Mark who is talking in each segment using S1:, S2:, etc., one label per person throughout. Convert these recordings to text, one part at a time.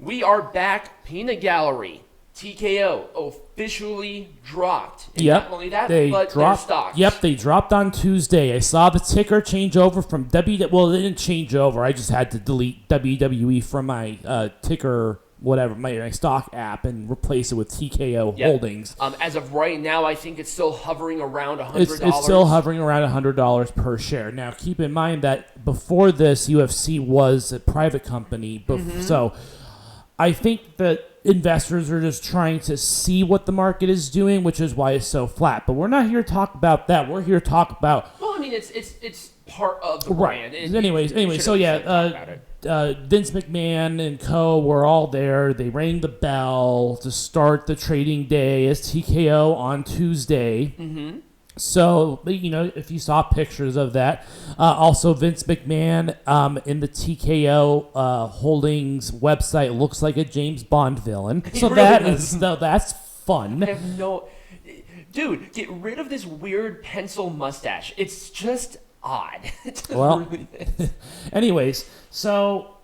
S1: We are back. Peanut Gallery. TKO officially dropped. And
S2: Yep.
S1: Not only that,
S2: they
S1: but
S2: dropped,
S1: their stocks.
S2: Yep, they dropped on Tuesday. I saw the ticker change over from Well, they didn't change over. I just had to delete WWE from my ticker, whatever, my stock app, and replace it with TKO Holdings.
S1: As of right now, I think it's still hovering around $100.
S2: It's still hovering around $100 per share. Now, keep in mind that before this, UFC was a private company. So I think that investors are just trying to see what the market is doing, which is why it's so flat. But we're not here to talk about that. We're here to talk about...
S1: Well, I mean, it's part of the
S2: right.
S1: brand.
S2: Anyway, so yeah, Vince McMahon and co. were all there. They rang the bell to start the trading day as TKO on Tuesday. Mm-hmm. So, if you saw pictures of that, also Vince McMahon in the TKO Holdings website looks like a James Bond villain. So that's fun.
S1: I have no... Dude, get rid of this weird pencil mustache. It's just odd.
S2: Well, anyways, so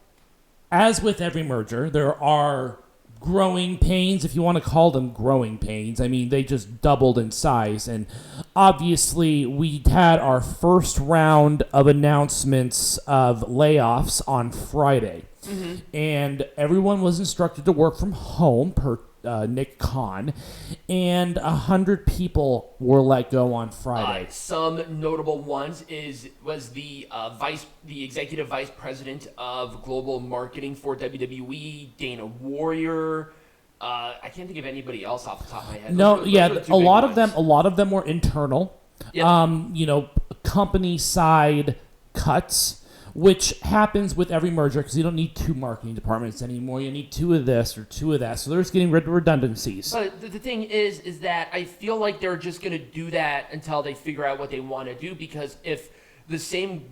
S2: as with every merger, there are growing pains, if you want to call them growing pains. I mean, they just doubled in size. And obviously, we had our first round of announcements of layoffs on Friday. Mm-hmm. And everyone was instructed to work from home per Nick Khan, and 100 people were let go on Friday.
S1: Some notable ones was the executive vice president of global marketing for WWE, Dana Warrior. I can't think of anybody else off the top of my head.
S2: A lot of them were internal. Yep. Company side cuts, which happens with every merger because you don't need 2 marketing departments anymore. You need 2 of this or 2 of that. So they're just getting rid of redundancies.
S1: But the thing is that I feel like they're just going to do that until they figure out what they want to do, because if the same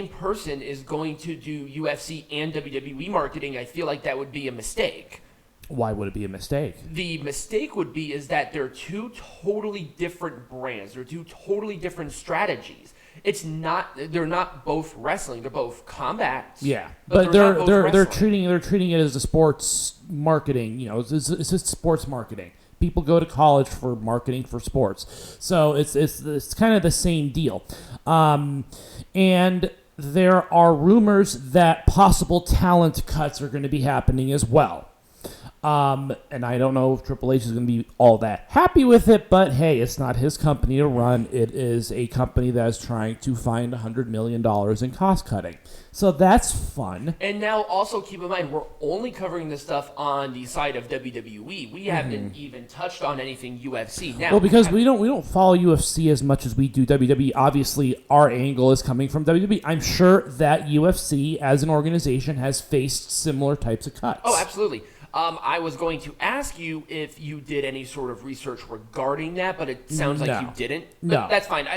S1: person is going to do UFC and WWE marketing, I feel like that would be a mistake.
S2: Why would it be a mistake?
S1: The mistake would be is that they're 2 totally different brands. They're 2 totally different strategies. They're not both wrestling. They're both combat.
S2: Yeah,
S1: but
S2: they're treating it as a sports marketing. It's just sports marketing. People go to college for marketing for sports, so it's kind of the same deal. And there are rumors that possible talent cuts are going to be happening as well. And I don't know if Triple H is going to be all that happy with it, but hey, it's not his company to run. It is a company that is trying to find $100 million in cost cutting. So that's fun.
S1: And now also keep in mind, we're only covering this stuff on the side of WWE. We haven't even touched on anything UFC. Now,
S2: well, because we don't follow UFC as much as we do WWE. Obviously, our angle is coming from WWE. I'm sure that UFC as an organization has faced similar types of cuts.
S1: Oh, absolutely. I was going to ask you if you did any sort of research regarding that, but it sounds like you didn't.
S2: No.
S1: That's fine.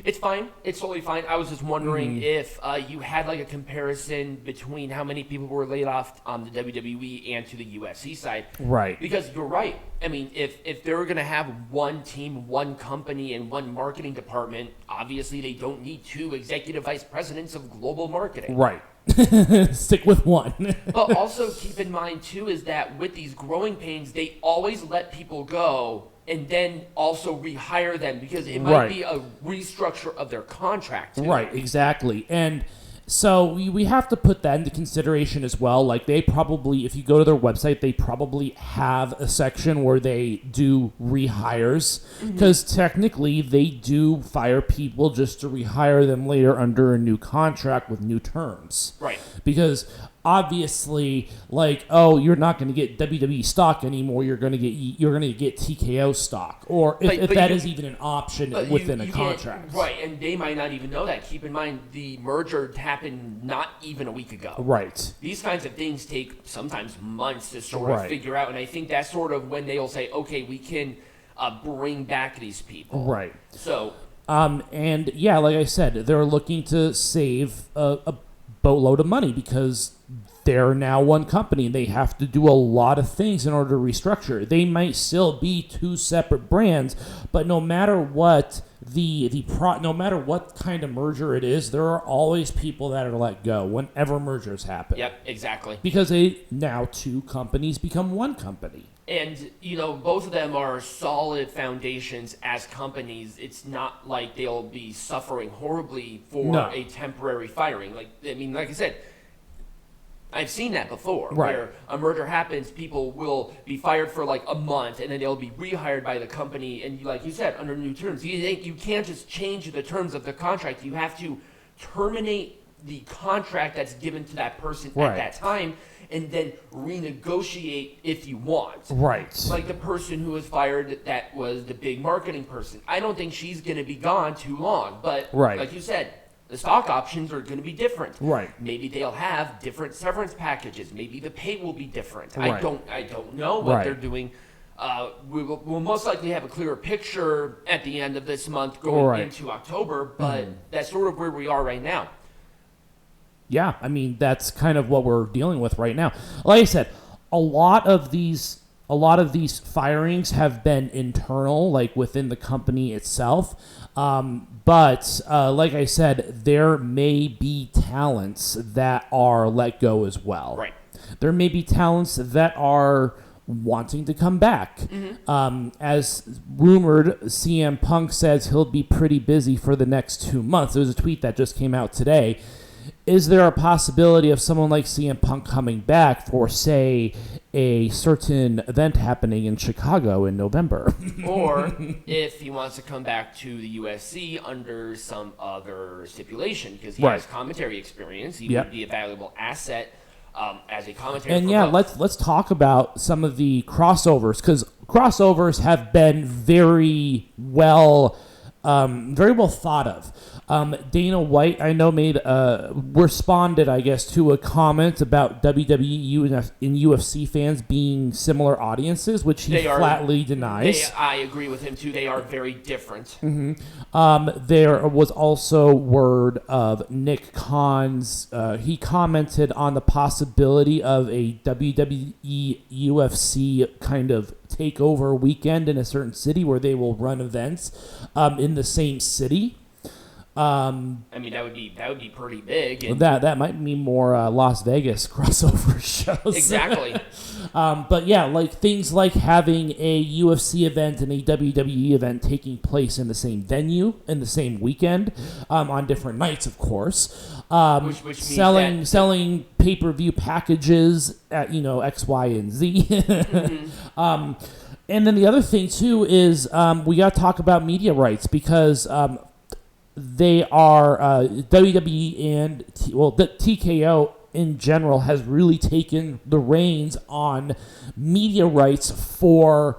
S1: It's fine. It's totally fine. I was just wondering if you had like a comparison between how many people were laid off on the WWE and to the UFC side.
S2: Right.
S1: Because you're right. I mean, if they're going to have one team, one company, and one marketing department, obviously they don't need 2 executive vice presidents of global marketing.
S2: Right. Stick with one.
S1: But also keep in mind, too, is that with these growing pains, they always let people go and then also rehire them because it might be a restructure of their contract, too.
S2: Right, exactly. And so we have to put that into consideration as well. Like they probably, if you go to their website, they probably have a section where they do rehires because technically they do fire people just to rehire them later under a new contract with new terms.
S1: Right.
S2: Because obviously, like, oh, you're not going to get WWE stock anymore. You're going to get TKO stock, or if that is even an option within a contract.
S1: Right, and they might not even know that. Keep in mind, the merger happened not even a week ago.
S2: Right.
S1: These kinds of things take sometimes months to sort of figure out, and I think that's sort of when they'll say, okay, we can bring back these people.
S2: Right.
S1: So.
S2: And yeah, like I said, they're looking to save a boatload of money because they're now one company. They have to do a lot of things in order to restructure. They might still be two separate brands, but no matter what no matter what kind of merger it is, there are always people that are let go whenever mergers happen.
S1: Yep, exactly.
S2: Because now two companies become one company.
S1: And, both of them are solid foundations as companies. It's not like they'll be suffering horribly for a temporary firing. Like I said, I've seen that before, where a merger happens, people will be fired for like a month, and then they'll be rehired by the company, and like you said, under new terms. You can't just change the terms of the contract. You have to terminate the contract that's given to that person at that time, and then renegotiate if you want.
S2: Right.
S1: Like the person who was fired, that was the big marketing person. I don't think she's going to be gone too long, but like you said, the stock options are going to be different.
S2: Right.
S1: Maybe they'll have different severance packages. Maybe the pay will be different.
S2: Right.
S1: I don't know what they're doing. We'll most likely have a clearer picture at the end of this month going into October, but that's sort of where we are right now.
S2: Yeah, I mean, that's kind of what we're dealing with right now. Like I said, a lot of these firings have been internal, like within the company itself. But like I said, there may be talents that are let go as well.
S1: Right.
S2: There may be talents that are wanting to come back. As rumored, CM Punk says he'll be pretty busy for the next 2 months. There was a tweet that just came out today. Is there a possibility of someone like CM Punk coming back for, say, a certain event happening in Chicago in November?
S1: Or if he wants to come back to the UFC under some other stipulation, because he has commentary experience, he would be a valuable asset as a commentator.
S2: And let's talk about some of the crossovers, because crossovers have been very well thought of. Dana White, I know, responded, I guess, to a comment about WWE and UFC fans being similar audiences, which he flatly denies.
S1: I agree with him, too. They are very different.
S2: There was also word of Nick Khan's. He commented on the possibility of a WWE UFC kind of takeover weekend in a certain city where they will run events in the same city.
S1: I mean, that would be pretty big. And
S2: that might mean more Las Vegas crossover shows.
S1: Exactly.
S2: But yeah, like things like having a UFC event and a WWE event taking place in the same venue in the same weekend, on different nights, of course.
S1: Which means
S2: selling pay-per-view packages at X, Y, and Z. And then the other thing too is we got to talk about media rights, because they are WWE and the TKO in general has really taken the reins on media rights for.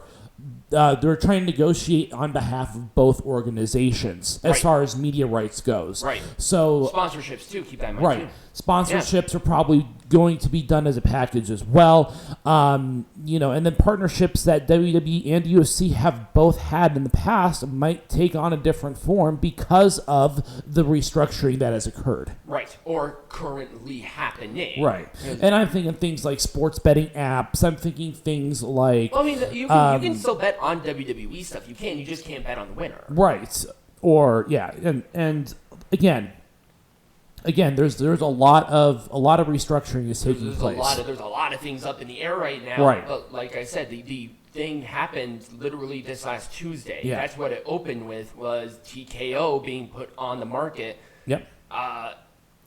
S2: They're trying to negotiate on behalf of both organizations as far as media rights goes.
S1: Right.
S2: So
S1: sponsorships too. Keep that in mind.
S2: Right.
S1: Too.
S2: Sponsorships are probably going to be done as a package as well. And then partnerships that WWE and UFC have both had in the past might take on a different form because of the restructuring that has occurred.
S1: Right. Or currently happening.
S2: Right. And I'm thinking things like sports betting apps. I'm thinking things like...
S1: Well, I mean, you can still bet on WWE stuff. You just can't bet on the winner.
S2: Right. Or, and again, there's a lot of restructuring is taking place.
S1: There's a lot of things up in the air right now.
S2: Right.
S1: But like I said, the thing happened literally this last Tuesday.
S2: Yeah.
S1: That's what it opened with, was TKO being put on the market.
S2: Yep.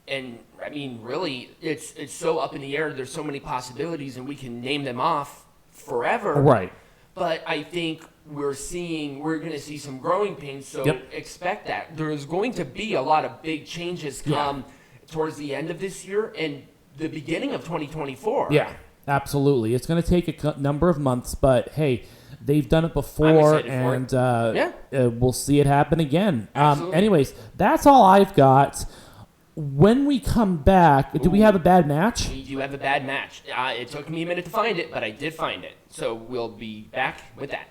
S1: And I mean, really, it's so up in the air. There's so many possibilities, and we can name them off forever.
S2: Right.
S1: But I think we're going to see some growing pains, so expect that. There's going to be a lot of big changes come towards the end of this year and the beginning of 2024.
S2: Yeah, absolutely. It's going to take a number of months, but hey, they've done it before, and we'll see it happen again. Anyways, that's all I've got. When we come back, do we have a bad match?
S1: We do have a bad match. It took me a minute to find it, but I did find it. So we'll be back with that.